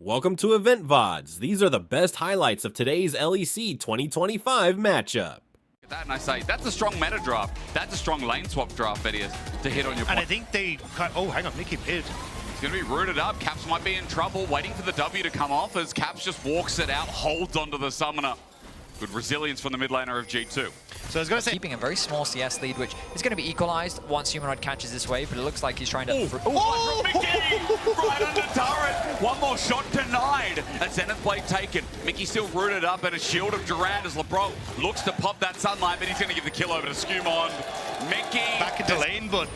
Welcome to Loleventvods. These are the best highlights of today's LEC 2025 matchup. That and I say, that's a strong meta draft. That's a strong lane swap draft, Eddie, to hit on your point. And I think they cut, oh, hang on, Mickey mid. He's going to be rooted up. Caps might be in trouble, waiting for the W to come off as Caps just walks it out, holds onto the summoner. Good resilience from the mid laner of G2. So I was going to say, keeping a very small CS lead, which is going to be equalized once Humanoid catches this wave, but it looks like he's trying to... Oh, Mickey! Right under turret! One more shot denied. A Zenith Blade taken. Mickey still rooted up and a shield of Durant as LeBron looks to pop that sunlight, but he's going to give the kill over to Skumon. Mickey... back into lane, but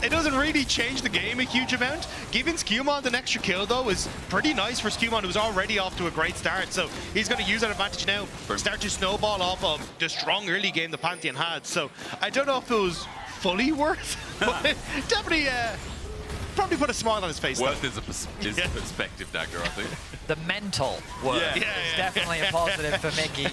it doesn't really change the game a huge amount. Giving Skumon an extra kill, though, is pretty nice for Skumon, who's already off to a great start. So he's going to use that advantage now, start to snowball off of the strong early game the Pantheon had. So I don't know if it was fully worth, but definitely probably put a smile on his face. Worth is a perspective, Dagger, I think. The mental work is definitely a positive for Mickey.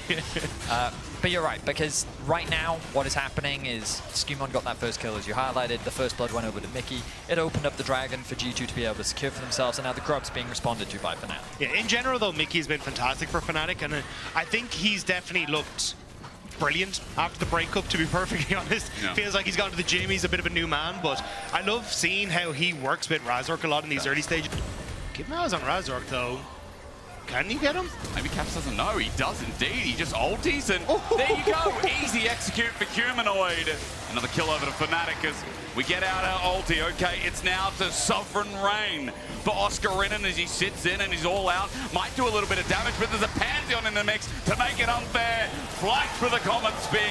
But you're right, because right now what is happening is Skumon got that first kill, as you highlighted. The first blood went over to Mickey. It opened up the Dragon for G2 to be able to secure for themselves, and now the Grub's being responded to by Fnatic. Yeah, in general, though, Mickey's been fantastic for Fnatic, and I think he's definitely looked brilliant after the breakup, to be perfectly honest. Yeah. Feels like he's gone to the gym, he's a bit of a new man, but I love seeing how he works with Razork a lot in these early stages. Keep an eye on Razork, though. Can you get him? Maybe Caps doesn't know. He does indeed. He just ulties and there you go. Easy execute for Humanoid. Another kill over to Fnatic as we get out our ulti. Okay, it's now to Sovereign Reign for Oscar Renan as he sits in and he's all out. Might do a little bit of damage, but there's a Pantheon in the mix to make it unfair. Flight for the Comet Spear,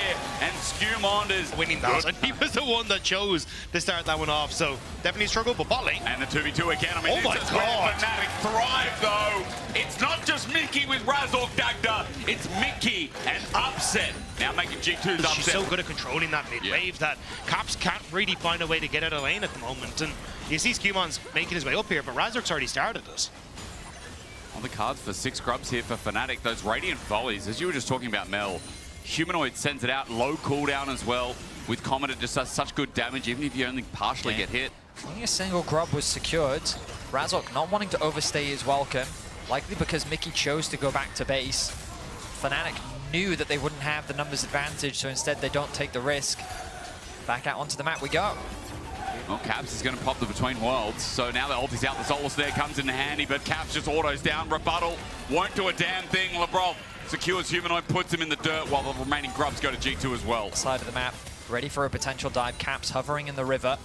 and Skumon is winning that. And he was the one that chose to start that one off, so definitely struggle, but bot lane. And the 2v2 again. I mean, oh my God. Fnatic thrive though. It's not just Mickey with Razork Dagda, it's Mickey and Upset. Now making G2's upset. She's so good at controlling that mid wave that Caps can't really find a way to get out of lane at the moment. And you see Skumon's making his way up here, but Razork's already started it. On the cards for 6 grubs here for Fnatic, those Radiant Volleys, as you were just talking about, Mel, Humanoid sends it out, low cooldown as well. With Comet, it just does such good damage, even if you only partially get hit. Only a single grub was secured. Razork not wanting to overstay his welcome, likely because Mickey chose to go back to base. Fnatic knew that they wouldn't have the numbers advantage, so instead they don't take the risk. Back out onto the map we go. Well, Caps is going to pop the Between Worlds, so now the ulti's out, the Solus there comes in handy, but Caps just autos down, rebuttal, won't do a damn thing. LeBron secures Humanoid, puts him in the dirt, while the remaining grubs go to G2 as well. Side of the map, ready for a potential dive. Caps hovering in the river.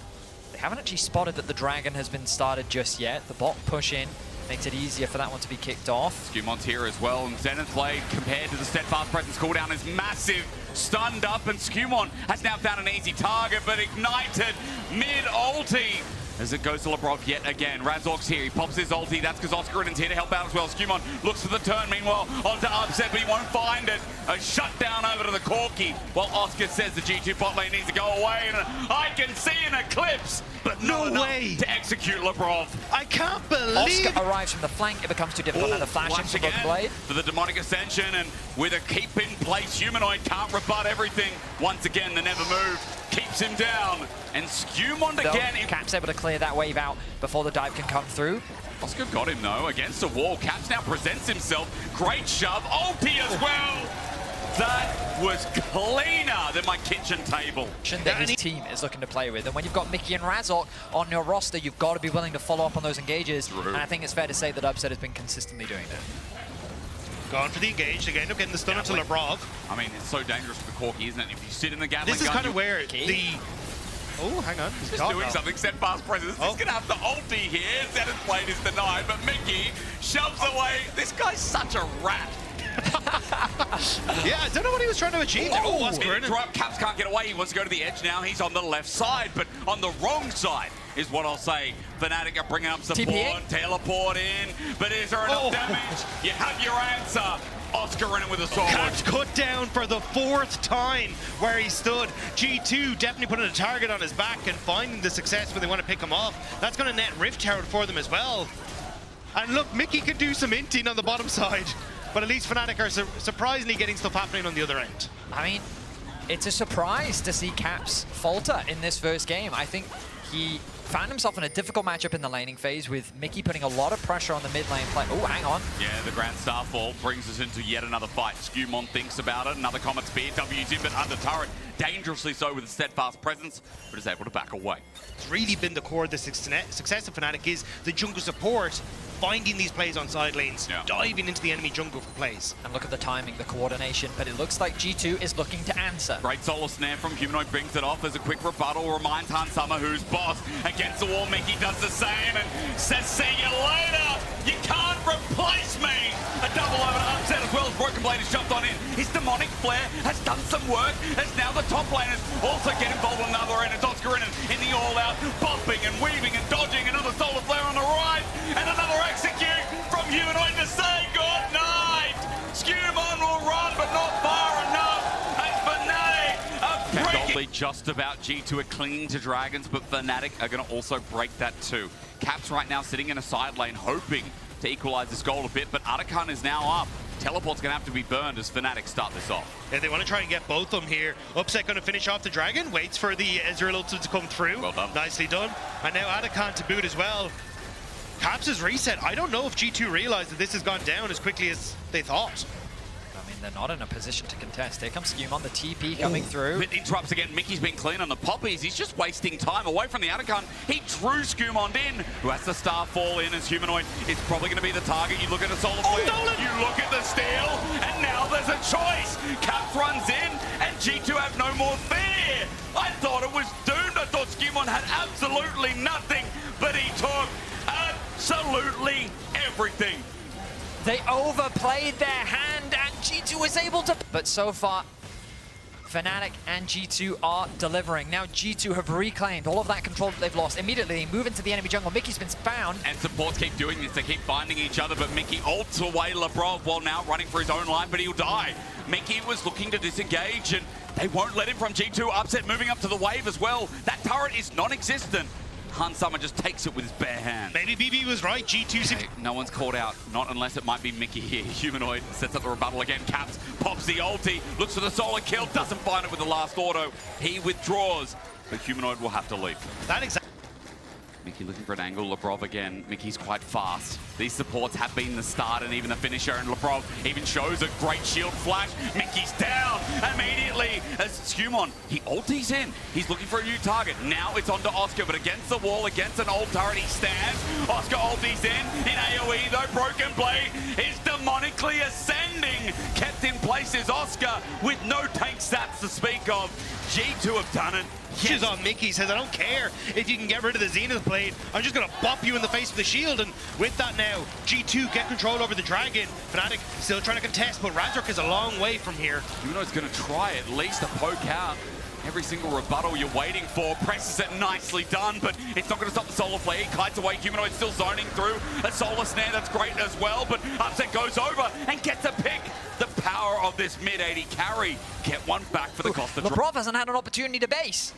They haven't actually spotted that the Dragon has been started just yet. The bot push in makes it easier for that one to be kicked off. Skumon's here as well, and Zenith Blade compared to the Steadfast Presence cooldown is massive. Stunned up, and Skumon has now found an easy target, but ignited mid-ulti as it goes to Lebrov yet again. Razork's here, he pops his ulti, that's because Oscar Renan's here to help out as well. Skumon looks for the turn, meanwhile onto Upset, but he won't find it. A shutdown over to the Corki, while Oscar says the G2 bot lane needs to go away, and I can see an eclipse, but no way to execute Lebrov. I can't believe Oscar arrives from the flank, it becomes too difficult now to flash into the blade. For the Demonic Ascension, and with a keep in place, Humanoid can't rebut everything. Once again, the never move keeps him down, and Skumon again. Caps able to clear that wave out before the dive can come through. Oscar got him though, against the wall. Caps now presents himself. Great shove, ulti as well. That was cleaner than my kitchen table. That his team is looking to play with, and when you've got Mickey and Razork on your roster, you've got to be willing to follow up on those engages. And I think it's fair to say that Upset has been consistently doing that. Going for the engage, they end up getting the stun into Lebrov. I mean, it's so dangerous for the Corki, isn't it? If you sit in the Gatling this is gun, kind of where the... Oh, hang on. He's doing something. Steadfast Presence. He's going to have the ulti here. Zenith Blade is denied, but Mickey shoves away. This guy's such a rat. Yeah, I don't know what he was trying to achieve. Oh, Caps can't get away. He wants to go to the edge now. He's on the left side, but on the wrong side is what I'll say. Fnatic are bringing up support, teleport in, but is there enough damage? You have your answer. Oscar Renan with a sword. Caps cut down for the 4th time where he stood. G2 definitely putting a target on his back and finding the success when they want to pick him off. That's going to net Rift Herald for them as well. And look, Mickey can do some inting on the bottom side, but at least Fnatic are surprisingly getting stuff happening on the other end. I mean, it's a surprise to see Caps falter in this first game. I think he found himself in a difficult matchup in the laning phase with Mickey putting a lot of pressure on the mid lane play. Oh, hang on. Yeah, the Grand Starfall brings us into yet another fight. Skewmon thinks about it. Another Comet Spear, W's in, but under turret. Dangerously so with a steadfast presence, but is able to back away. It's really been the core of the success of Fnatic is the jungle support, finding these plays on side lanes, diving into the enemy jungle for plays. And look at the timing, the coordination, but it looks like G2 is looking to answer. Great solo snare from Humanoid, brings it off as a quick rebuttal, reminds Hansama who's boss. Against the wall, Mickey does the same and says, see you later, you can't replace me. A double over upset as well as Broken Blade has jumped on in. His demonic flare has done some work as now the top laners also get involved on the other end. It's Oscar in the all-out, bumping and weaving and dodging. Another solar flare on the right and another execute from Humanoid to say good night. Skewmon will run but not far enough. And Fnatic are just about G2 are clinging to Dragons, but Fnatic are going to also break that too. Caps right now sitting in a side lane hoping to equalize this goal a bit, but Arakan is now up. Teleport's going to have to be burned as Fnatic start this off. Yeah, they want to try and get both of them here. Upset going to finish off the Dragon, waits for the Ezreal ultimate to come through. Well done. Nicely done. And now Arakan to boot as well. Caps is reset. I don't know if G2 realized that this has gone down as quickly as they thought. I mean, they're not in a position to contest. Here comes Skewmon, the TP coming through. But interrupts again. Mickey's been clean on the poppies. He's just wasting time away from the Arakan. He drew Skewmon in, who has the star fall in as Humanoid. It's probably going to be the target. You look at a solar flare. You look at the steal, and now there's a choice. Caps runs in, and G2 have no more fear. I thought it was doomed. I thought Skewmon had absolutely nothing, but he took absolutely everything. They overplayed their hand and G2 was able to... But so far, Fnatic and G2 are delivering. Now G2 have reclaimed all of that control that they've lost. Immediately they move into the enemy jungle. Mickey's been found. And supports keep doing this. They keep finding each other, but Mickey ults away Labrov while now running for his own life, but he'll die. Mickey was looking to disengage and they won't let him from G2. Upset moving up to the wave as well. That turret is non-existent. Hansama just takes it with his bare hand. Maybe BB was right. G2 okay, no one's called out, not unless it might be Mickey here. Humanoid sets up the rebuttal again. Caps pops the ulti, looks for the solar kill, doesn't find it with the last auto. He withdraws, but Humanoid will have to leave. That exactly. Mickey looking for an angle. Labrov again. Mickey's quite fast. These supports have been the start and even the finisher, and Labrov even shows a great shield flash. Mickey's down immediately as Skewmon, he ulties in. He's looking for a new target. Now it's onto Oscar, but against the wall, against an old turret, he stands. Oscar ulties in AoE though. Broken Blade is demonically ascending. Kept in place is Oscar with no tank stats to speak of. G2 have done it. Yes. On Mickey says, I don't care if you can get rid of the Zenith Blade. I'm just going to bop you in the face with the shield. And with that now, G2 get control over the Dragon. Fnatic still trying to contest, but Razork is a long way from here. Humanoid's going to try at least a poke out. Every single rebuttal you're waiting for, presses it, nicely done, but it's not going to stop the solar flare. He kites away. Humanoid still zoning through a solar snare. That's great as well, but Upset goes over and gets a pick. The power of this mid-80 carry. Get one back for the cost of Labrov hasn't had an opportunity to base.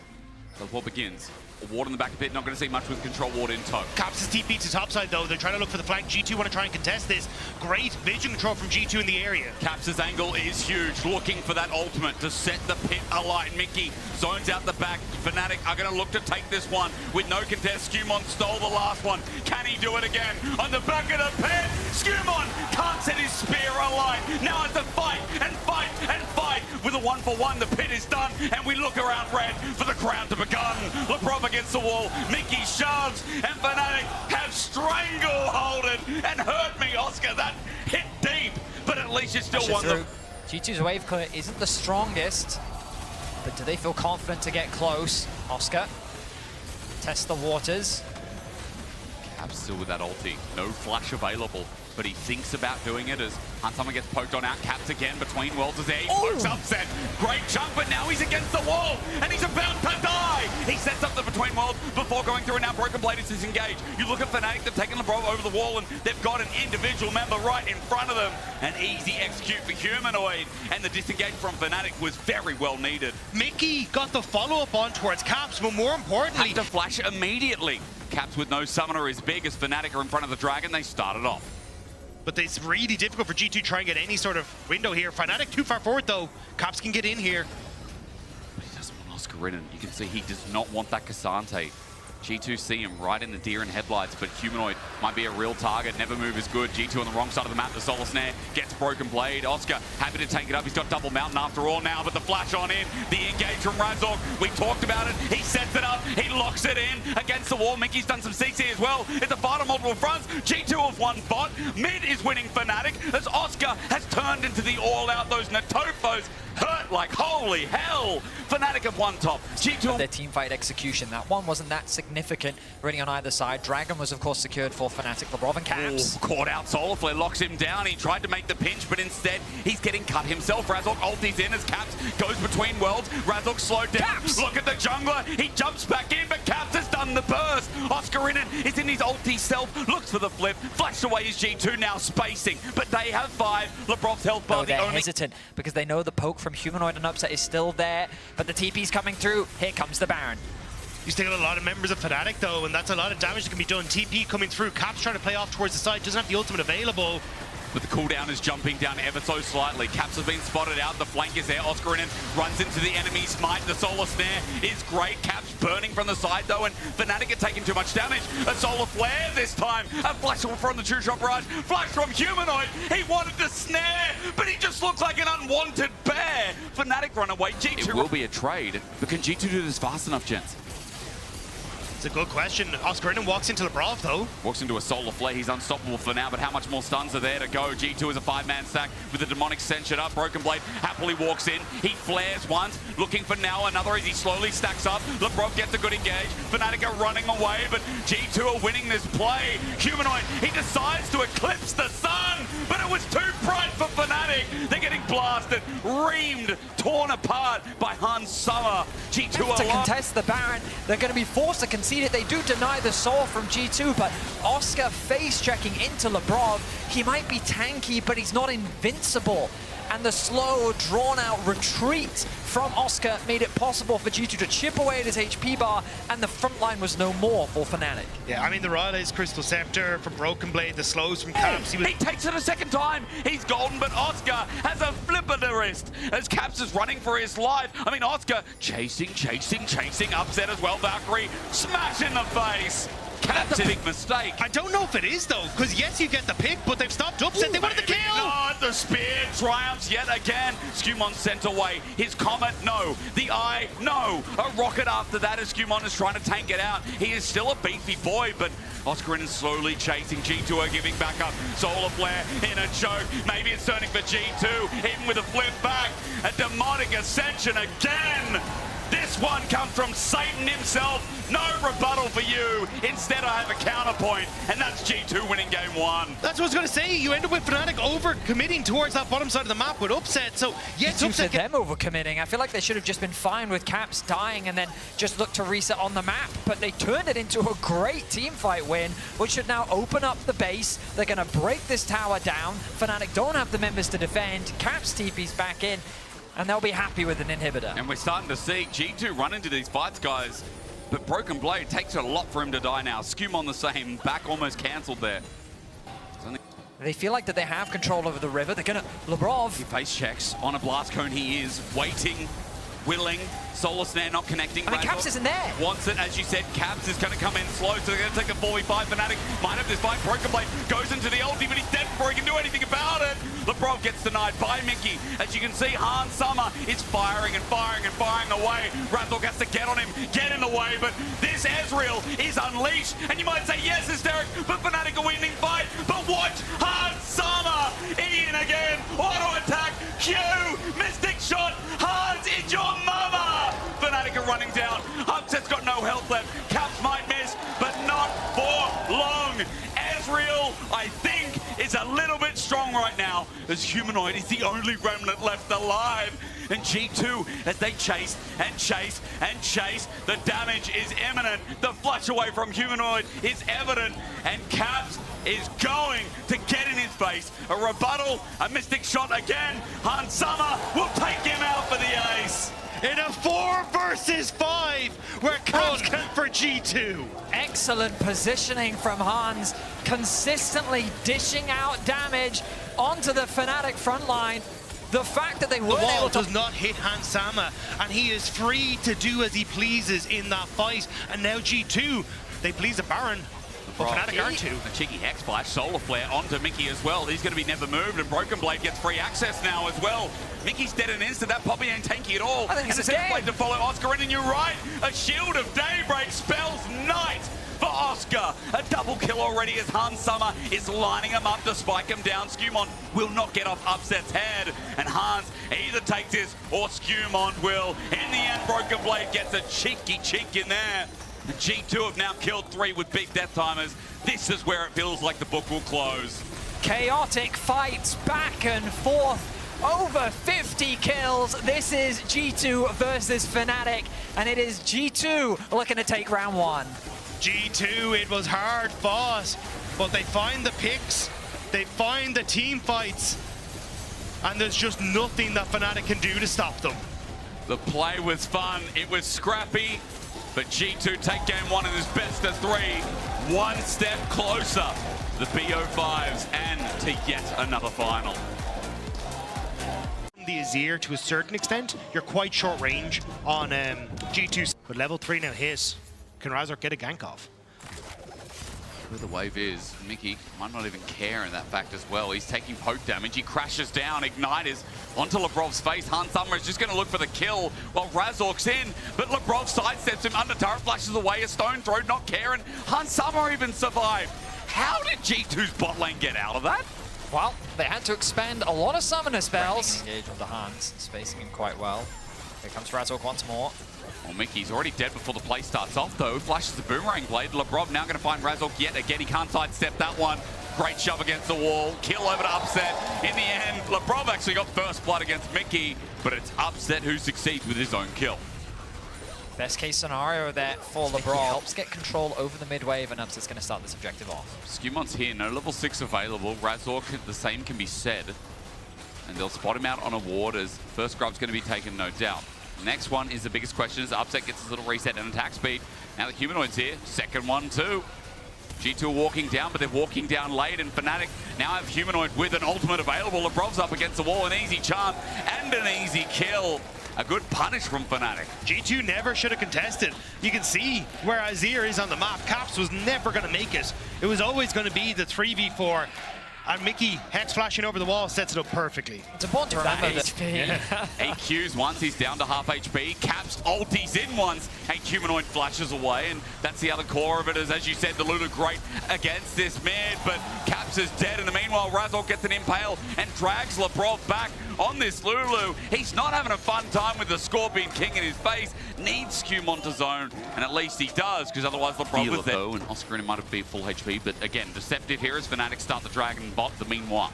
So what begins? A ward in the back a bit, not going to see much with control ward in tow. Caps is TP to topside though. They're trying to look for the flank. G2 want to try and contest this. Great vision control from G2 in the area. Caps' angle is huge, looking for that ultimate to set the pit alight. Mickey zones out the back. Fnatic are going to look to take this one with no contest. Skewmon stole the last one. Can he do it again? On the back of the pit, Skewmon can't set his spear alight. Now it's a fight and fight and fight. With a 1-for-1, the pit is done, and we look around red for the crown to begun. Labrov against the wall, Mickey shoves, and Fnatic have strangleholded and hurt me, Oscar. That hit deep, but at least you still won them. G2's wave clear isn't the strongest, but do they feel confident to get close? Oscar, test the waters. Caps still with that ulti, no flash available, but he thinks about doing it as Hansama gets poked on out. Caps again between worlds as he pokes Upset. Great jump, but now he's against the wall and he's about to die. He sets up the between worlds before going through, and now Broken Blade is disengaged. You look at Fnatic, they've taken Labrov over the wall and they've got an individual member right in front of them. An easy execute for Humanoid, and the disengage from Fnatic was very well needed. Mickey got the follow-up on towards Caps, but more importantly... Had to flash immediately. Caps with no summoner is big as Fnatic are in front of the Dragon. They started off. But it's really difficult for G2 to try and get any sort of window here. Fnatic too far forward though. Caps can get in here. But he doesn't want Oscar in, and you can see he does not want that Cassante. G2 see him right in the deer in headlights, but Humanoid might be a real target. Never move is good. G2 on the wrong side of the map. The Solar Snare gets Broken Blade. Oscar happy to take it up. He's got Double Mountain after all now, but the flash on in. The engage from Razork. We talked about it. He sets it up. He locks it in against the wall. Mickey's done some CC as well. It's a fight on multiple fronts. G2 have won bot. Mid is winning Fnatic as Oscar has turned into the all-out. Those Natofos hurt like holy hell. Fnatic have won top. G2 their team fight execution. That one wasn't that significant really on either side. Dragon was of course secured for Fnatic. Lebrov and Caps. Caught out. Solarflare locks him down. He tried to make the pinch, but instead he's getting cut himself. Razork ultis in as Caps goes between worlds. Razork slowed down. Caps! Look at the jungler. He jumps back in, but Caps has done the burst. Oscar in it is in his ulti self. Looks for the flip. Flashed away is G2 now spacing, but they have 5. Lebrov's health bar. They're hesitant because they know the poke from Humanoid and Upset is still there, but the TP's coming through. Here comes the Baron. You still got a lot of members of Fnatic though, and that's a lot of damage that can be done. TP coming through, Caps trying to play off towards the side, doesn't have the ultimate available. But the cooldown is jumping down ever so slightly. Caps have been spotted out. The flank is there. Oscar in it runs into the enemy smite. The Solar Snare is great. Caps burning from the side though, and Fnatic are taking too much damage. A Solar Flare this time. A flash from the True Shot Barrage. Flash from Humanoid. He wanted to snare, but he just looks like an unwanted bear. Fnatic run away. G2 it will be a trade, but can G2 do this fast enough, gents? It's a good question. Oscar in walks into Lebrov though. Walks into a Solar Flare. He's unstoppable for now, but how much more stuns are there to go? G2 is a 5-man stack with the Demonic censured up. Broken Blade happily walks in. He flares once, looking for now another as he slowly stacks up. Lebrov gets a good engage. Fnatic are running away, but G2 are winning this play. Humanoid, he decides to eclipse the sun, but it was too bright for Fnatic. They're getting blasted, reamed, torn apart by Hans Summer. G2 are to contest the Baron. They're going to be forced to concede it. They do deny the soul from G2, but Oscar face checking into Lebrov. He might be tanky, but he's not invincible. And the slow, drawn-out retreat from Oscar made it possible for G2 to chip away at his HP bar, and the front line was no more for Fnatic. Yeah, I mean, the Rile's Crystal Scepter from Broken Blade, the slows from Caps. He takes it a second time. He's golden, but Oscar has a flip of the wrist as Caps is running for his life. I mean, Oscar chasing, upset as well. Valkyrie smash in the face. Caps a big mistake. I don't know if it is though, because yes, you get the pick, but they've stopped Upset. They wanted the kill. Not. The spear triumphs yet again. Skumon sent away. His Comet, no. The Eye, no. A rocket after that as Skumon is trying to tank it out. He is still a beefy boy, but Oscar is slowly chasing. G2 are giving back up. Solar Flare in a choke. Maybe it's turning for G2, even with a flip back. A demonic ascension again. This one comes from Satan himself. No rebuttal for you. Instead, I have a counterpoint, and that's G2 winning game 1. That's what I was going to say. You end up with Fnatic over-committing towards that bottom side of the map with Upset. So, yes, you Upset... said them over-committing. I feel like they should have just been fine with Caps dying and then just look to reset on the map. But they turned it into a great teamfight win, which should now open up the base. They're going to break this tower down. Fnatic don't have the members to defend. Caps TP's back in, and they'll be happy with an inhibitor. And we're starting to see G2 run into these fights, guys. But Broken Blade takes a lot for him to die now. Skumon the same, back almost cancelled there. They feel like that they have control over the river. They're gonna... Lebrov. He face checks on a blast cone. He is waiting, willing. Solar Snare not connecting. I mean, Caps isn't there. Wants it, as you said. Caps is going to come in slow, so they're going to take a 4v5. Fnatic might have this fight. Broken Blade goes into the ulti, but he's dead before he can do anything about it. Lebrov gets denied by Mickey. As you can see, Hans Summer is firing away. Razork has to get on him, get in the way, but this Ezreal is unleashed. And you might say, yes, hysteric, but Fnatic are winning fight. But watch Hans Summer. Ian again. Auto attack. Q. Mystic shot. Hans, it's your mama. Fnatic are running down. Upset's got no health left. Caps might miss, but not for long. Ezreal, I think, is a little bit strong right now, as Humanoid is the only remnant left alive. And G2, as they chase and chase and chase, the damage is imminent. The flush away from Humanoid is evident, and Caps is going to get in his face. A rebuttal, a mystic shot again. Hans Summer will take him out for the ace. In a 4 versus 5, where Caps can for G2. Excellent positioning from Hans, consistently dishing out damage onto the Fnatic front line. The fact that they The weren't wall able to... does not hit Hansama, and he is free to do as he pleases in that fight. And now G2, they please the Baron, but Fnatic aren't too. A cheeky Hex Flash, Solar Flare onto Mickey as well. He's going to be never moved, and Broken Blade gets free access now as well. Mickey's dead in an instant. That Poppy ain't tanky at all. I think and it's the a Hex Blade to follow Oscar in, and you're right. A Shield of Daybreak spells night for Oscar. A double kill already as Hansama is lining him up to spike him down. Skewmon will not get off Upset's head, and Hans either takes this or Skewmon will. In the end, Broken Blade gets a cheeky chink in there. The G2 have now killed 3 with big death timers. This is where it feels like the book will close. Chaotic fights back and forth. Over 50 kills. This is G2 versus Fnatic, and it is G2 looking to take round 1. G2, it was hard fought, but they find the picks, they find the team fights, and there's just nothing that Fnatic can do to stop them. The play was fun, it was scrappy, but G2 take game 1 in his best of 3. One step closer, the BO5s, and to yet another final. The Azir, to a certain extent, you're quite short range on G2, but level 3 now hit. Can Razork get a gank off? Where the wave is, Mickey might not even care in that fact as well. He's taking poke damage. He crashes down. Ignite is onto Lebrov's face. Hansama is just going to look for the kill while Razork's in. But Lebrov sidesteps him. Under turret flashes away. A stone throw, not caring. Hansama even survived. How did G2's bot lane get out of that? Well, they had to expend a lot of summoner spells. Engage onto Hans, spacing him quite well. Here comes Razork once more. Well, Mickey's already dead before the play starts off, though. Flashes the Boomerang Blade. Lebrov now going to find Razork yet again. He can't sidestep that one. Great shove against the wall. Kill over to Upset. In the end, Lebrov actually got first blood against Mickey, but it's Upset who succeeds with his own kill. Best case scenario there for Lebrov. Helps get control over the mid wave, and Upset's going to start this objective off. Skewmon's here, no level 6 available. Razork, the same can be said. And they'll spot him out on a ward as first grub's going to be taken, no doubt. Next one is the biggest question as Upset gets his little reset and attack speed. Now the Humanoid's here. Second one too. G2 are walking down, but they're walking down late, and Fnatic now have Humanoid with an ultimate available. Lebrov's up against the wall, an easy charm and an easy kill. A good punish from Fnatic. G2 never should have contested. You can see where Azir is on the map. Caps was never going to make it. It was always going to be the 3v4. And Mickey, Hex flashing over the wall, sets it up perfectly. It's important to remember that He Qs once, he's down to half HP. Caps ultis in once, and Humanoid flashes away. And that's the other core of it, is, as you said, the Lulu great against this mid. But Caps is dead. In the meanwhile, Razork gets an impale and drags Lebrov back on this Lulu. He's not having a fun time with the Scorpion King in his face. Needs Skewmon to zone, and at least he does, because otherwise Lebrov was there. And Oscar might have been full HP, but again, deceptive here as Fnatic start the Dragon bot the meanwhile.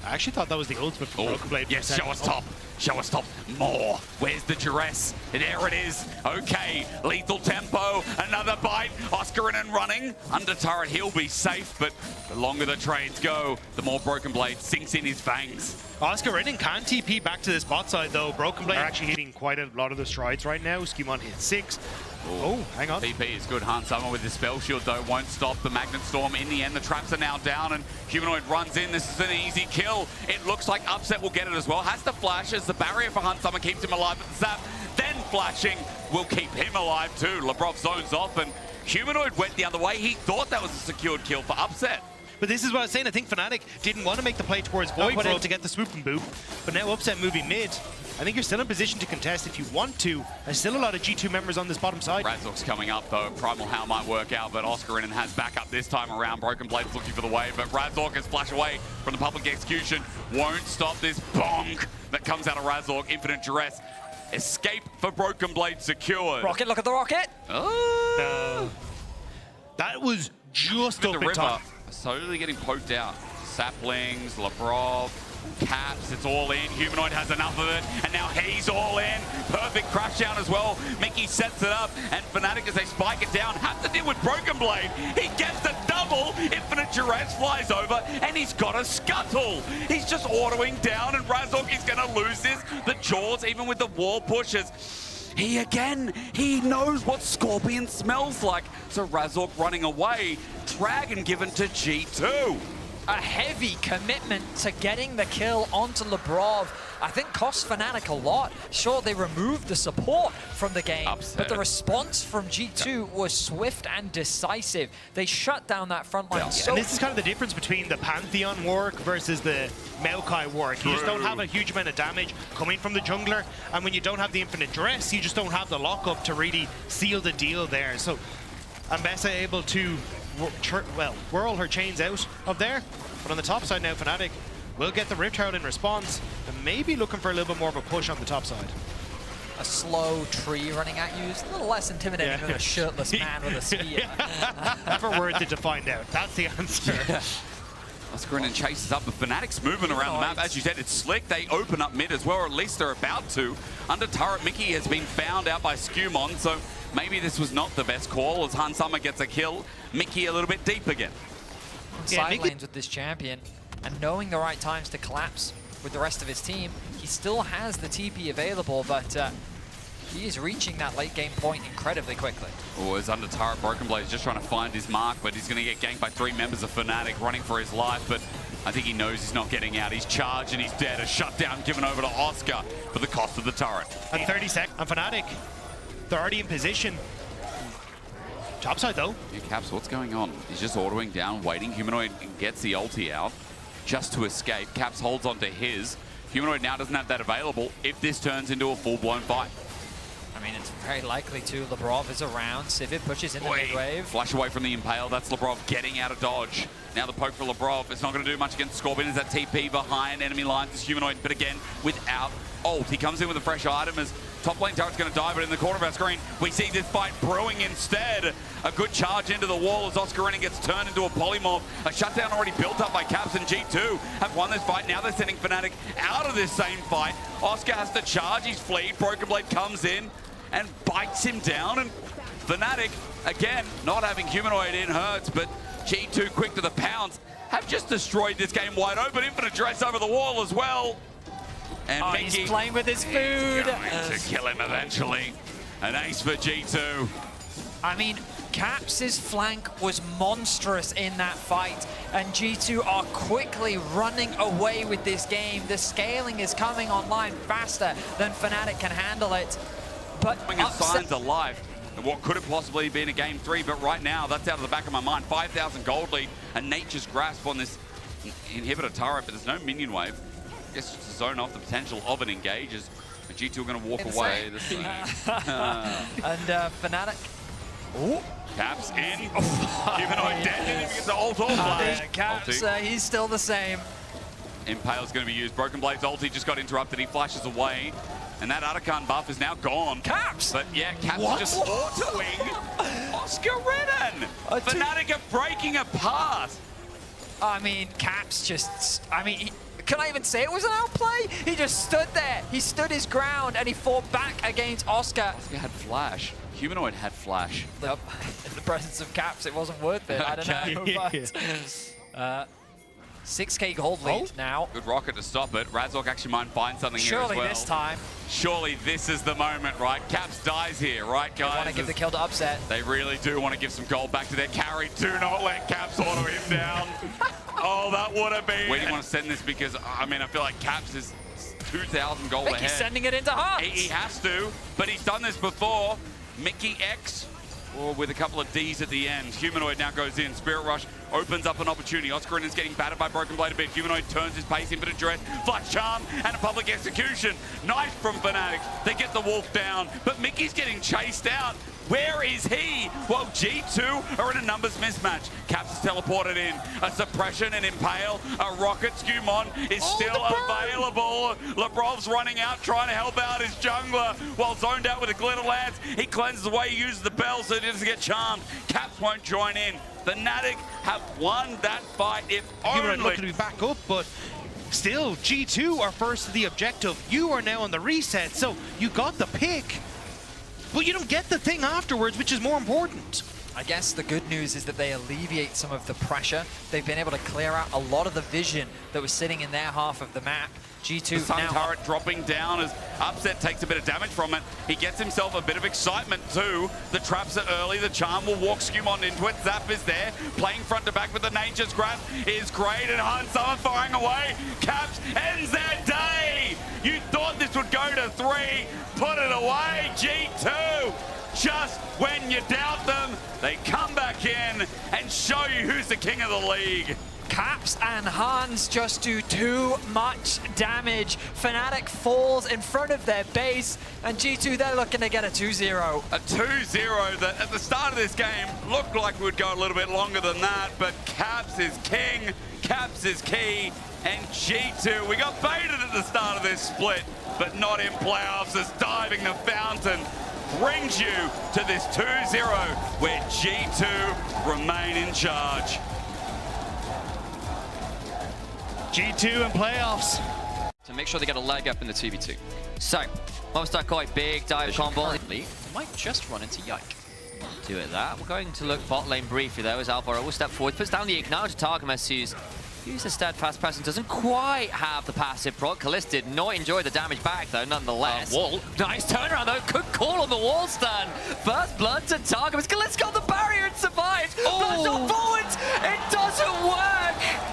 I actually thought that was the ultimate for Broken Blade. Yes, show us top. Show us top. More. Where's the duress? There it is. Okay, lethal tempo. Another bite. Oscar in and running. Under turret, he'll be safe, but the longer the trades go, the more Broken Blade sinks in his fangs. Oscar Ridden can TP back to this bot side, though. Broken Blade are actually hitting quite a lot of the strides right now. Skewmon hit 6. Oh, hang on. TP is good. Hansama with his spell shield, though, won't stop the Magnet Storm. In the end, the traps are now down, and Humanoid runs in. This is an easy kill. It looks like Upset will get it as well. Has to flash as the barrier for Hansama keeps him alive at the zap. Then flashing will keep him alive, too. Lebrov zones off, and Humanoid went the other way. He thought that was a secured kill for Upset. But this is what I was saying. I think Fnatic didn't want to make the play towards Void World to get the swoop and boop. But now Upset moving mid. I think you're still in position to contest if you want to. There's still a lot of G2 members on this bottom side. Razork's coming up, though. Primal How might work out, but Oscar Ridden has backup this time around. Broken Blade's looking for the wave, but Razork has flashed away from the public execution. Won't stop this bonk that comes out of Razork. Infinite duress. Escape for Broken Blade secured. Rocket, look at the rocket. Oh. That was just up the in river. time. Slowly getting poked out. Saplings, Lebrov, Caps, it's all in. Humanoid has enough of it, and now he's all in. Perfect crash down as well. Mickey sets it up, and Fnatic, as they spike it down, have to deal with Broken Blade. He gets the double. Infinite Duress flies over, and he's got a scuttle. He's just autoing down, and Razork is going to lose this. The Jaws, even with the wall pushes. He knows what Scorpion smells like. So Razork running away. Dragon given to G2. a heavy commitment to getting the kill onto Lebrov. I think cost Fnatic a lot. Sure, they removed the support from the game, but the response from G2 was swift and decisive. They shut down that front line. And this is kind of the difference between the Pantheon work versus the Maokai work. You just don't have a huge amount of damage coming from the jungler, and when you don't have the infinite dress, you just don't have the lockup to really seal the deal there. So Ambessa able to whirl her chains out of there, but on the top side now, Fnatic will get the Rift Herald in response, and maybe looking for a little bit more of a push on the top side. A slow tree running at you is a little less intimidating than a shirtless man with a spear. Never worth it to find out. That's the answer. Oscarin chases up, the Fnatic's movement around the map. As you said, it's slick. They open up mid as well, or at least they're about to. Under turret, Mickey has been found out by Skumon, so maybe this was not the best call as Han Summer gets a kill. Mickey a little bit deep again. Side lanes with this champion, and knowing the right times to collapse with the rest of his team, he still has the TP available, but he is reaching that late game point incredibly quickly. Oh, it's under turret. Broken Blade just trying to find his mark, but he's going to get ganked by 3 members of Fnatic running for his life, but I think he knows he's not getting out. He's charged and he's dead. A shutdown given over to Oscar for the cost of the turret. And 30 seconds on Fnatic. They're already in position. Topside though. Yeah, Caps, what's going on? He's just autoing down, waiting. Humanoid gets the ulti out just to escape. Caps holds onto his. Humanoid now doesn't have that available if this turns into a full-blown fight. I mean, it's very likely to. Lebrov is around. Sivir pushes in the mid-wave. Flash away from the Impale. That's Lebrov getting out of dodge. Now the poke for Lebrov. It's not going to do much against Scorpion as that TP behind enemy lines is Humanoid, but again, without ult. He comes in with a fresh item as top lane turret's going to die, but in the corner of our screen, we see this fight brewing instead. A good charge into the wall as Oscarina gets turned into a polymorph. A shutdown already built up by Caps, and G2 have won this fight. Now they're sending Fnatic out of this same fight. Oscar has to charge. He's fleed. Broken Blade comes in and bites him down, and Fnatic, again, not having Humanoid in hurts, but G2 quick to the pounce, have just destroyed this game wide open. Infinite dress over the wall as well. And Mickey, he's playing with his food. Going to kill him eventually. An ace for G2. I mean, Caps' flank was monstrous in that fight, and G2 are quickly running away with this game. The scaling is coming online faster than Fnatic can handle it. But signs alive and what could have possibly been a game 3, but right now that's out of the back of my mind. 5,000 gold lead, a nature's grasp on this inhibitor turret, but there's no minion wave. I guess just to zone off the potential of an engage as G2 are going to walk away. The same. And Fnatic. Ooh. Caps in. Humanoid dead. Didn't even get the ult or flash. Caps, he's still the same. Impale's going to be used. Broken Blade's ulti just got interrupted. He flashes away. And that Arakan buff is now gone. Caps! But yeah, Caps is just autoing Oscar Redden. Fnatic are breaking apart. I mean, Caps just, can I even say it was an outplay? He just stood there. He stood his ground and he fought back against Oscar. Oscar had flash. Humanoid had flash. Yep. In the presence of Caps, it wasn't worth it. I don't know, but 6k gold lead now. Good rocket to stop it. Razork actually might find something here as well. Surely this time. Surely this is the moment, right? Caps dies here, right, guys? They want to give the kill to Upset. They really do want to give some gold back to their carry. Do not let Caps auto him down. Oh, that would have been. Where do you want to send this? Because, I mean, I feel like Caps is 2,000 gold ahead. He's sending it into hearts. He has to, but he's done this before. Mickey X, or with a couple of Ds at the end. Humanoid now goes in. Spirit Rush opens up an opportunity. Oscarin is getting battered by Broken Blade a bit. Humanoid turns his pace into a dread. Flash Charm and a public execution. Nice from Fnatic. They get the wolf down, but Mickey's getting chased out. Where is he? Well, G2 are in a numbers mismatch. Caps is teleported in. A suppression, an impale, a rocket. Skumon is still available. Lebrov's running out, trying to help out his jungler while zoned out with a glitter lance. He cleanses away, he uses the bell so he doesn't get charmed. Caps won't join in. Fnatic have won that fight, if only. Looking to be back up, but still, G2 are first to the objective. You are now on the reset, so you got the pick. But you don't get the thing afterwards, which is more important. I guess the good news is that they alleviate some of the pressure. They've been able to clear out a lot of the vision that was sitting in their half of the map. G2 the Sun now turret dropping down as Upset takes a bit of damage from it. He gets himself a bit of excitement too. The traps are early. The charm will walk Skumon into it. Zap is there, playing front to back with the Nature's Grasp is great, and Hunt Summer firing away. Caps ends their day. You thought this would go to 3. Put it away, G2. Just when you doubt them, they come back in and show you who's the king of the league. Caps and Hans just do too much damage. Fnatic falls in front of their base, and G2, they're looking to get a 2-0. A 2-0 that at the start of this game looked like we would go a little bit longer than that, but Caps is king, Caps is key, and G2, we got baited at the start of this split, but not in playoffs, as Diving the Fountain brings you to this 2-0 where G2 remain in charge. G2 in playoffs. To make sure they get a leg up in the 2v2. So, Movistar KOI, big dive combo. Currently, might just run into Yike. Do it that. We're going to look bot lane briefly though, as Alvaro will step forward, puts down the Ignite to Targamas, who's used the steadfast presence, doesn't quite have the passive proc. Kalist did not enjoy the damage back though, nonetheless. Wall. Nice turnaround though, good call on the wall stun. First blood to Targamas. Kalist got the barrier and survived. Bloodshot forwards, it doesn't work.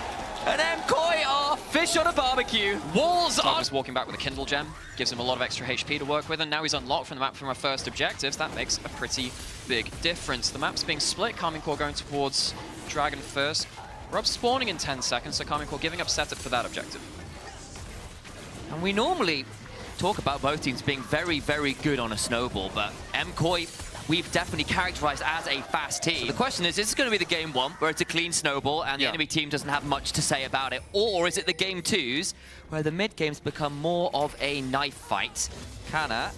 And KOI are fish on a barbecue. Walls are just walking back with a Kindle gem. Gives him a lot of extra HP to work with, and now he's unlocked from the map from our first objectives. That makes a pretty big difference. The map's being split. Karmine Corp going towards Dragon first. Rob spawning in 10 seconds, so Karmine Corp giving up setup for that objective. And we normally talk about both teams being very, very good on a snowball, but KOI, we've definitely characterized as a fast team. So the question is this going to be the game 1 where it's a clean snowball and the enemy team doesn't have much to say about it? Or is it the game 2s where the mid games become more of a knife fight? Kana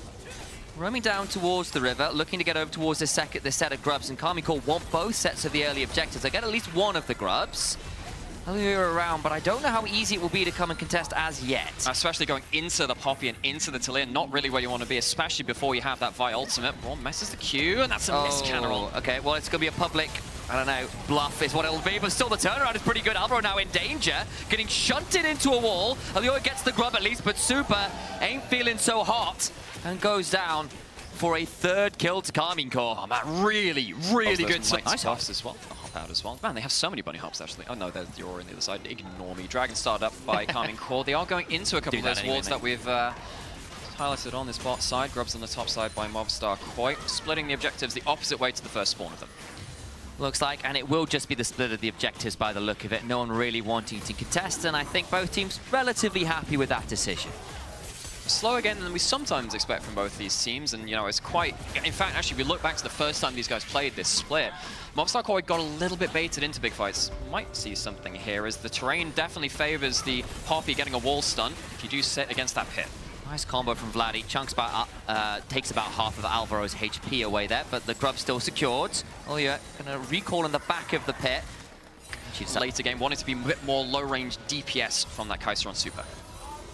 roaming down towards the river, looking to get over towards this set of grubs, and Karmine Corp want both sets of the early objectives. They get at least one of the grubs. Earlier around, but I don't know how easy it will be to come and contest as yet. Especially going into the Poppy and into the Talir, not really where you want to be, especially before you have that Vi ultimate. Braum messes the Q, and that's a miss General. Okay, well, it's going to be a public, I don't know, bluff is what it'll be, but still the turnaround is pretty good. Alvaro now in danger, getting shunted into a wall. Alioa gets the grub at least, but Super ain't feeling so hot and goes down for a 3rd kill to Karmine Corp. Oh man, really, really good. Nice buffs as well. Out as well. Man, they have so many bunny hops actually. Oh no, there's the Aura on the other side. Ignore me. Dragon started up by Karmine Corp. They are going into a couple of those walls that we've highlighted on this bot side. Grubs on the top side by Movistar KOI. Splitting the objectives the opposite way to the first spawn of them. Looks like, and it will just be the split of the objectives by the look of it. No one really wanting to contest, and I think both teams relatively happy with that decision. Slower game than we sometimes expect from both these teams, and you know, it's quite, in fact, actually, we look back to the first time these guys played this split, Movistar KOI got a little bit baited into big fights. Might see something here, as the terrain definitely favors the Poppy getting a wall stun if you do sit against that pit. Nice combo from Vladdy. Chunks takes about half of Alvaro's HP away there, but the grub's still secured. Oh yeah, gonna recall in the back of the pit. She's later game, wanting to be a bit more low-range DPS from that Kai'Sa on Super.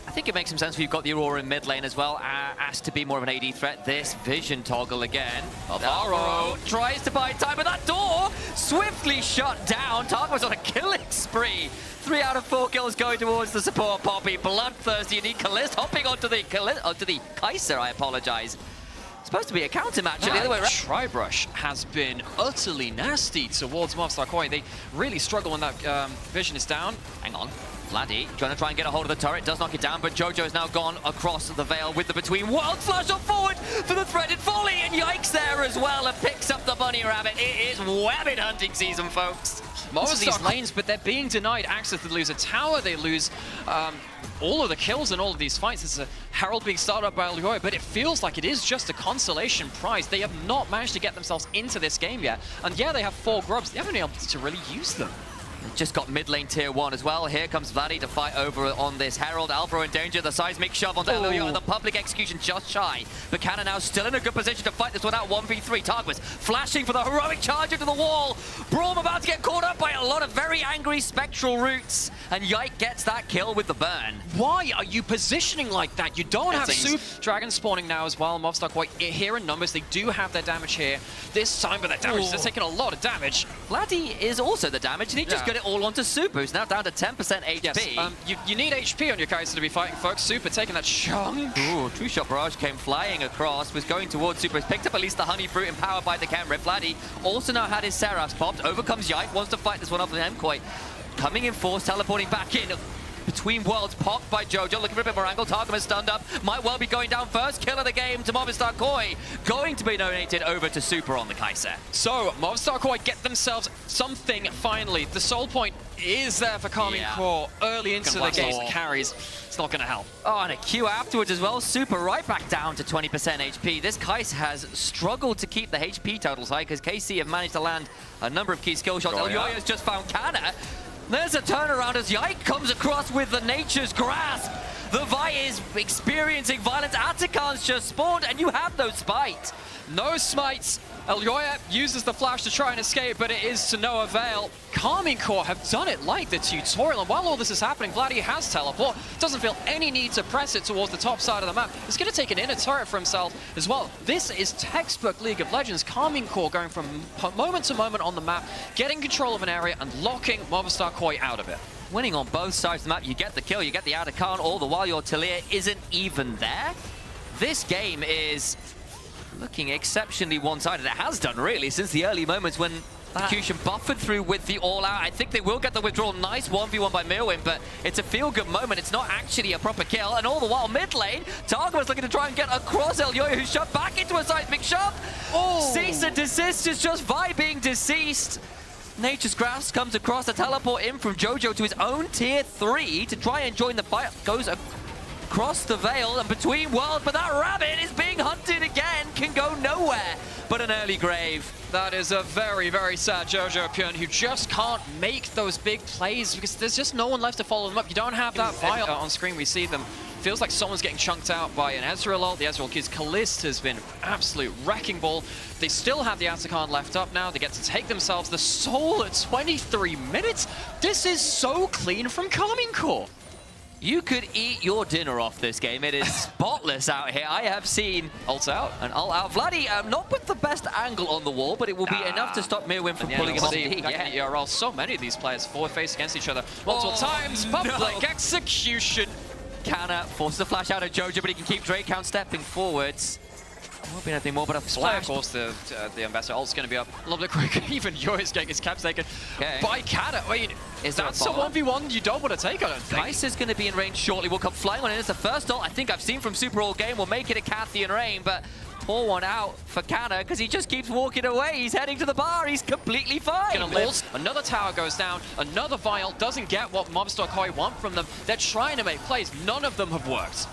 I think it makes some sense. We've got the Aurora in mid lane as well, asked to be more of an AD threat. This vision toggle again. Alvaro tries to buy time, but that door swiftly shut down. Targa was on a killing spree. 3 out of 4 kills going towards the support Poppy. Bloodthirsty, unique Kalist hopping onto the Kai'Sa, I apologize. Supposed to be a counter match. The other way around. Tribrush has been utterly nasty towards Movistar KOI. They really struggle when that vision is down. Hang on. Vladdy trying to try and get a hold of the turret, does knock it down, but Jojo's now gone across the veil with the between. Wild flash on forward for the threaded volley, and Yike's there as well and picks up the bunny rabbit. It is rabbit hunting season, folks. Most of these lanes, but they're being denied access to lose a tower. They lose all of the kills in all of these fights. It's a Herald being started up by Alioa, but it feels like it is just a consolation prize. They have not managed to get themselves into this game yet. And yeah, they have 4 grubs. They haven't been able to really use them. Just got mid lane tier 1 as well. Here comes Vladdy to fight over on this Herald. Alvaro in danger. The seismic shove onto Elio. The public execution just shy. But Canna now still in a good position to fight this one out. 1v3. Targmas flashing for the heroic charge into the wall. Braum about to get caught up by a lot of very angry spectral roots. And Yike gets that kill with the burn. Why are you positioning like that? You don't have super dragon spawning now as well. Movistar KOI here in numbers. They do have their damage here this time, but their damage is taking a lot of damage. Vladdy is also the damage, and he just got it all onto Super, who's now down to 10% HP. Yes, you need HP on your Kai'Sa to be fighting, folks. Super taking that chunk. Ooh, True Shot Barrage came flying across, was going towards Super, has picked up at least the Honey Fruit, empowered by the Camera. Vladdy also now had his Seraphs popped, overcomes Yike, wants to fight this one off with Mkoi. Coming in force, teleporting back in. Between worlds, popped by Jojo, looking for a bit more angle. Targum is stunned up, might well be going down first. Kill of the game to Movistar KOI. Going to be donated over to Super on the Kai'Sa. So, Movistar KOI get themselves something finally. The soul point is there for Karmine Corp early into the game. Carries, it's not going to help. Oh, and a Q afterwards as well. Super right back down to 20% HP. This Kai'Sa has struggled to keep the HP totals high because KC have managed to land a number of key skill shots. Elyoya's just found Canna. There's a turnaround as Yike comes across with the Nature's Grasp. The Vi is experiencing violence. Atakan's just spawned, and you have no spite. No smites. Elyoya uses the flash to try and escape, but it is to no avail. Karmine Corp have done it like the tutorial, and while all this is happening, Vladdy has teleport. Doesn't feel any need to press it towards the top side of the map. He's going to take an inner turret for himself as well. This is textbook League of Legends. Karmine Corp going from moment to moment on the map, getting control of an area and locking Movistar KOI out of it. Winning on both sides of the map, you get the kill, you get the Atakan, all the while your Talia isn't even there. This game is looking exceptionally one-sided. It has done, really, since the early moments when Execution buffered through with the all-out. I think they will get the withdrawal. Nice 1v1 by Mirwin, but it's a feel-good moment. It's not actually a proper kill. And all the while, mid lane, Targum looking to try and get across Elyoya, who's shot back into a seismic shove. Cease and desist is just Vi being deceased. Nature's Grasp comes across the teleport in from Jojo to his own tier 3 to try and join the fight. Goes across the veil and between worlds, but that rabbit is being hunted again, can go nowhere but an early grave. That is a very, very sad Jojo Pyon who just can't make those big plays because there's just no one left to follow them up. You don't have that fire on screen. We see them. Feels like someone's getting chunked out by an Ezreal ult. The Ezreal Kid's Kalist has been absolute wrecking ball. They still have the Atakan left up now. They get to take themselves the soul at 23 minutes. This is so clean from Karmine Corp. You could eat your dinner off this game. It is spotless out here. I have seen ult out. An ult out. Vladdy, not with the best angle on the wall, but it will be enough to stop Mirwin from pulling him off the ERL. So many of these players forward face against each other multiple times. Public execution. Canna forces a flash out of Jojo, but he can keep Drake count stepping forwards. Won't be anything more but a splash. Of course, the Ambassador ult's going to be up a little bit quicker. Even Yoy's getting his caps taken by Canna. Wait, that's a 1v1 you don't want to take, I don't think. Kai'Sa's going to be in range shortly. Will come flying on in. It's the first ult I think I've seen from Super all game. We'll make it a Cathian rain, but pour one out for Canna because he just keeps walking away. He's heading to the bar. He's completely fine. Another tower goes down. Another Vial doesn't get what Movistar KOI want from them. They're trying to make plays. None of them have worked.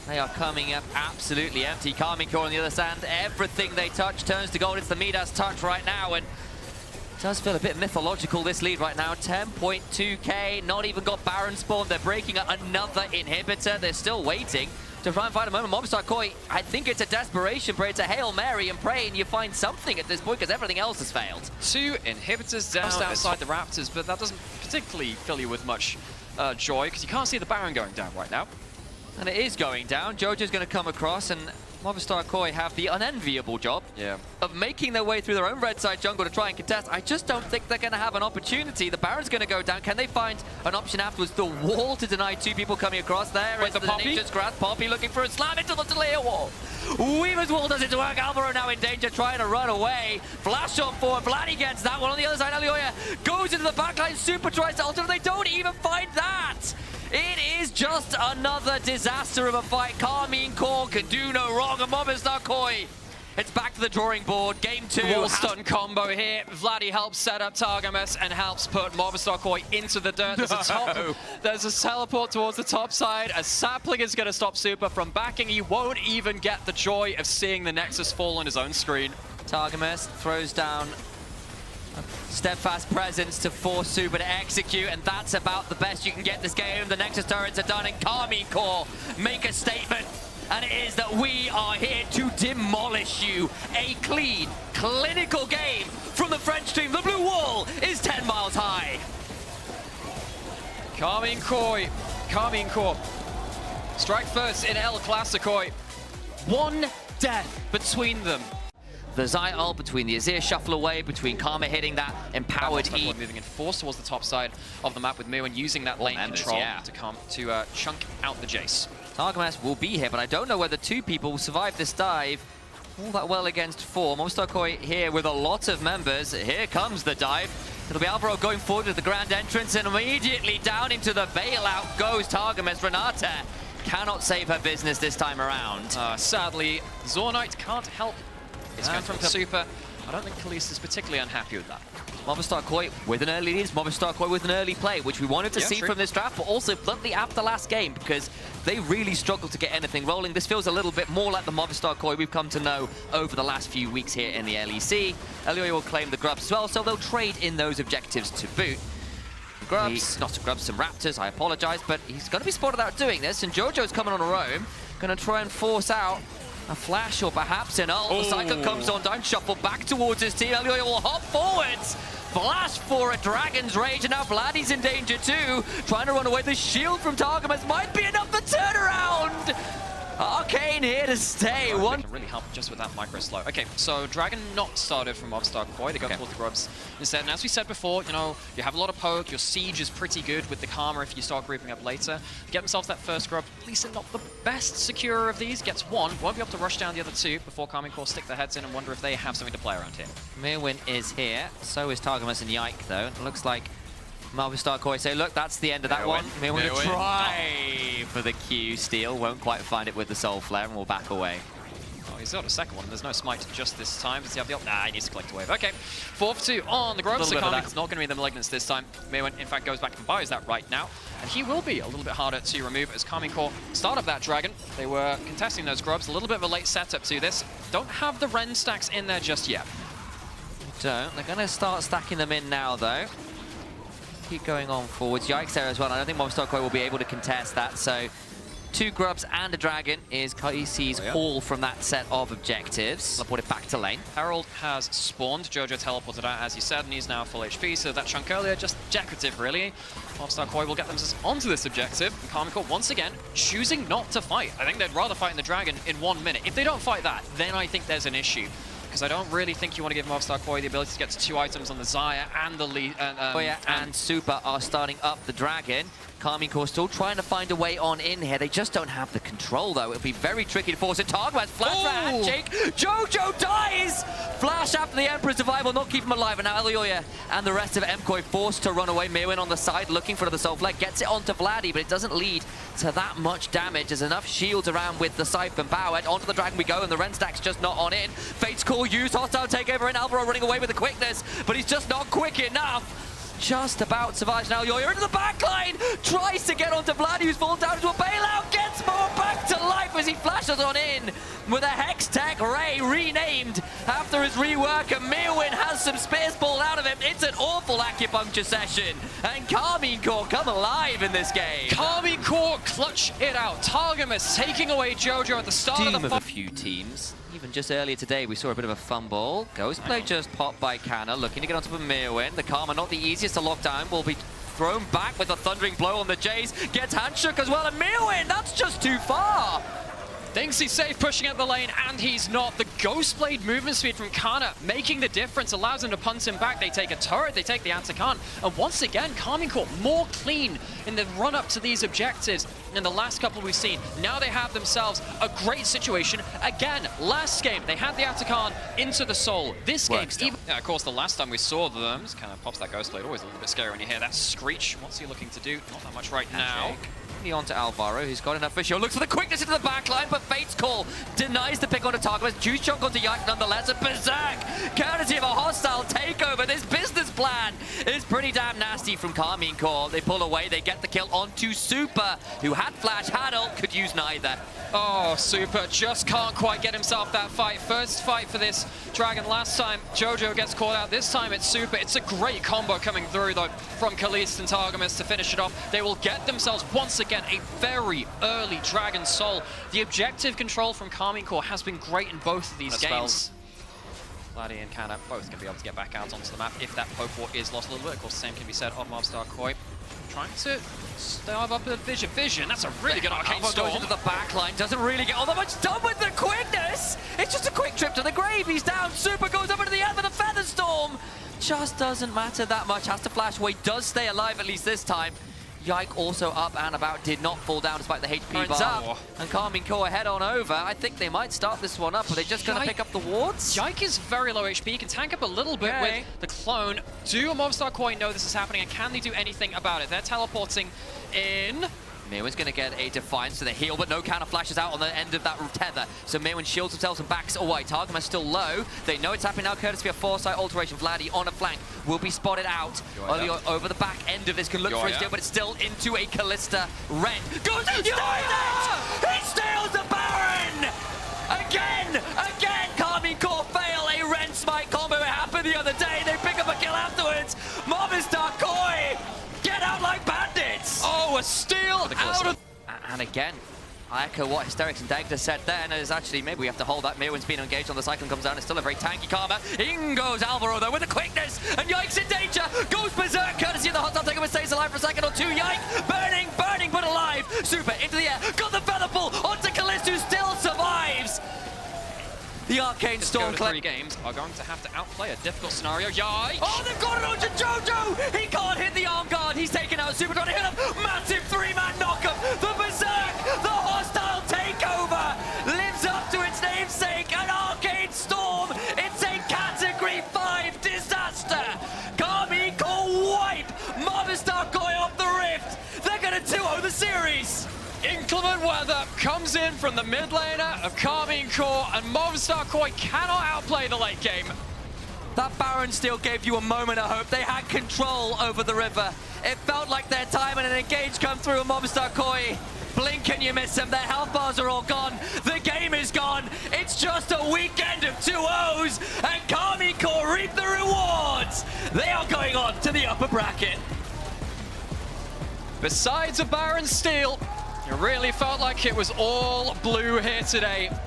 They are coming up absolutely empty. Karmine Corp on the other side, everything they touch turns to gold. It's the Midas touch right now, and it does feel a bit mythological, this lead right now. 10.2k, not even got Baron spawned. They're breaking another inhibitor. They're still waiting to try and find a moment. Movistar KOI, I think it's a desperation play. It's a Hail Mary and pray and you find something at this point because everything else has failed. 2 inhibitors down outside the Raptors, but that doesn't particularly fill you with much joy because you can't see the Baron going down right now. And it is going down. Jojo's going to come across, and Movistar KOI have the unenviable job of making their way through their own red side jungle to try and contest. I just don't think they're going to have an opportunity. The Baron's going to go down. Can they find an option afterwards? The wall to deny 2 people coming across there. Wait, the Poppy? Nature's Grasp. Poppy looking for a slam into the Talia wall. Weaver's wall does it to work. Alvaro now in danger, trying to run away. Flash on forward. Vladdy gets that one on the other side. Elyoya goes into the backline. Super tries to alter. They don't even find that. It is just another disaster of a fight. Karmine Corp can do no wrong, and Movistar KOI, it's back to the drawing board. Game 2. Wall stun combo here. Vladdy helps set up Targamas and helps put Movistar KOI into the dirt. There's a teleport towards the top side. A sapling is going to stop Super from backing. He won't even get the joy of seeing the Nexus fall on his own screen. Targamas throws down Steadfast presence to force Super to execute, and that's about the best you can get this game. The Nexus turrets are done, and Karmine Corp make a statement, and it is that we are here to demolish you. A clean, clinical game from the French team. The blue wall is 10 miles high. Karmine Corp. Strike first in El Clasico. One death between them. The Zaya ult between the Azir shuffle away, between Karma hitting that empowered E. Moving in force towards the top side of the map with Mirwin using that lane control to come to chunk out the Jace. Targamas will be here, but I don't know whether 2 people will survive this dive all that well against 4. Movistar KOI here with a lot of members. Here comes the dive. It'll be Alvaro going forward to the grand entrance, and immediately down into the bailout goes Targamas. Renata cannot save her business this time around. Sadly, Zornite can't help. It's going from Super. I don't think Khalees is particularly unhappy with that. Movistar KOI with an early lead, Movistar KOI with an early play, which we wanted to see from this draft, but also bluntly after last game, because they really struggled to get anything rolling. This feels a little bit more like the Movistar KOI we've come to know over the last few weeks here in the LEC. Elioya will claim the grubs as well, so they'll trade in those objectives to boot. Grubs, not grubs, some raptors, I apologize, but he's going to be spotted out doing this, and Jojo's coming on a roam, going to try and force out a flash or perhaps an ult. The cycle comes on down, shuffle back towards his team. Elioya will hop forwards. Flash for a Dragon's Rage, and now Vladdy's in danger too. Trying to run away. The shield from Targamas might be enough to turn around. Arcane here to stay. One can really help just with that micro slow. Okay, so Dragon not started from Movistar KOI. They go towards the grubs instead. And as we said before, you know, you have a lot of poke. Your siege is pretty good with the Karma if you start grouping up later. To get themselves that first grub, at least they're not the best securer of these. Gets one, won't be able to rush down the other 2 before Karmine Corp stick their heads in and wonder if they have something to play around here. Mirwin is here. So is Targamas and Yike though. It looks like Movistar KOI say, look, that's the end of that one. Mirwin will try for the Q steal. Won't quite find it with the Soul Flare and will back away. Oh, he's got a second one. There's no smite just this time. Does he have the ult? Nah, he needs to collect a wave. Okay, 4-2 on the grubs. So Karmine, it's not going to be the Malignance this time. Mirwin, in fact, goes back and buys that right now. And he will be a little bit harder to remove as Karmine Corp start up that Dragon. They were contesting those grubs. A little bit of a late setup to this. Don't have the Ren stacks in there just yet. Don't. They're going to start stacking them in now, though. Keep going on forwards. Yikes there as well. I don't think Movistar KOI will be able to contest that. So 2 grubs and a dragon is KC's all from that set of objectives. I'll put it back to lane. Herald has spawned. Jojo teleported out, as you said, and he's now full HP. So that chunk earlier, just decorative, really. Movistar KOI will get them onto this objective. And Karmine Corp, once again, choosing not to fight. I think they'd rather fight in the dragon in 1 minute. If they don't fight that, then I think there's an issue. Because I don't really think you want to give Movistar KOI the ability to get to 2 items on the Zaya and the lead. And Super are starting up the Dragon. Karmine Corp still trying to find a way on in here. They just don't have the control, though. It'll be very tricky to force it. Targamas flash for handshake. Jojo dies! Flash after the Emperor's Survival, not keep him alive. And now Elioya and the rest of MKOI forced to run away. Mirwin on the side looking for the Soul Flare. Gets it onto Vladdy, but it doesn't lead to that much damage. There's enough shields around with the Siphon Power. Onto the Dragon we go, and the Ren stack's just not on in. Fate's Call used. Hostile takeover, and Alvaro running away with the quickness, but he's just not quick enough. Just about survives now. Elioya into the backline, tries to get onto Vlad, who's fallen down into a bailout, gets more back to life as he flashes on in with a Hex Tech Ray renamed after his rework, and Mirwin has some spears pulled out of him. It's an awful acupuncture session, and Karmine Corp come alive in this game. Karmine Corp clutch it out. Targamas taking away Jojo at the start of the a few teams. Even just earlier today, we saw a bit of a fumble. Ghostblade just popped by Canna, looking to get onto a Mirwin. The Karma, not the easiest to lock down, will be thrown back with a thundering blow on the Jays. Gets handshook as well, and Mirwin, that's just too far. Thinks he's safe pushing up the lane, and he's not. The Ghostblade movement speed from Kana making the difference, allows him to punt him back. They take a turret, they take the Atakan, and once again, Karmine Corp more clean in the run-up to these objectives in the last couple we've seen. Now they have themselves a great situation. Again, last game, they had the Atakan into the Soul. This game, of course, the last time we saw them, just kind of pops that Ghostblade, always a little bit scary when you hear that screech. What's he looking to do? Not that much right now. directly onto Alvaro. He's got enough vision. Looks for the quickness into the backline, but Fate's Call denies the pick onto Target. Juice chunk onto Yike nonetheless. And Berserk, courtesy of a hostile takeover. This business plan is pretty damn nasty from Karmine Corp. They pull away, they get the kill onto Super, who had flash, had ult, could use neither. Oh, Super just can't quite get himself that fight. First fight for this Dragon. Last time, Jojo gets caught out. This time it's Super. It's a great combo coming through, though, from Kalist and Targamas to finish it off. They will get themselves, once again, a very early Dragon Soul. The objective control from Karmine Corp has been great in both of these games. Vladdy and Canna both going to be able to get back out onto the map if that poke war is lost a little bit. Of course, the same can be said of Movistar KOI. Trying to starve up a Vision. That's a really good arcane storm. Goes into the back line, doesn't really get all that much done with the quickness. It's just a quick trip to the grave. He's down. Super goes up into the end with a Feather Storm. Just doesn't matter that much. Has to flash away. Does stay alive at least this time. Yike also up and about, did not fall down despite the HP bar. And Karmine Corp head on over. I think they might start this one up. Are they just going to pick up the wards? Yike is very low HP. He can tank up a little bit with the clone. Do Movistar KOI know this is happening, and can they do anything about it? They're teleporting in. Mirwin's going to get a Defiance to the heal, but no counter flashes out on the end of that tether. So Mirwin shields themselves and backs away. Targamas still low. They know it's happening now, courtesy of Foresight alteration. Vladdy on a flank will be spotted out over the back end of this. Can look for his deal, but it's still into a Callista Red. Goes and steals it! He steals the Baron! Again! Karmine Corp fail a Ren Smite combo. It happened the other day. They pick up a kill afterwards. Movistar KOI get out like bandits! Oh, a steal out of... And again, I echo what Hysterics and Dagda said there, and it's actually, maybe we have to hold that. Mirwin's been engaged on the Cyclone, comes down, it's still a very tanky Karma. In goes Alvaro though with the quickness, and Yike's in danger, goes berserk, courtesy of the hostile takeover, stays alive for a second or two. Yike, burning, but alive. Super into the air, got the feather pull onto Callisto, still survives. The Arcane Storm Go to 3 games are going to have to outplay a difficult scenario. Yike! Oh, they've got it onto Jojo! He can't hit the arm guard. He's taken out Super, trying to hit him. Massive 3-man knockup. The Berserk, the hostile takeover, lives up to its namesake. An Arcane Storm. It's a Category 5 disaster. Karmine Corp wipe Movistar KOI off the rift. They're going to 2-0 the series. Inclement weather comes in from the mid laner of Karmine Corp, and Movistar KOI cannot outplay the late game. That Baron still gave you a moment of hope. They had control over the river. It felt like their time, and an engage come through, and Movistar KOI blink and you miss them. Their health bars are all gone. The game is gone. It's just a weekend of 2-0s, and Karmine Corp reap the rewards. They are going on to the upper bracket. Besides a Baron steal, it really felt like it was all blue here today.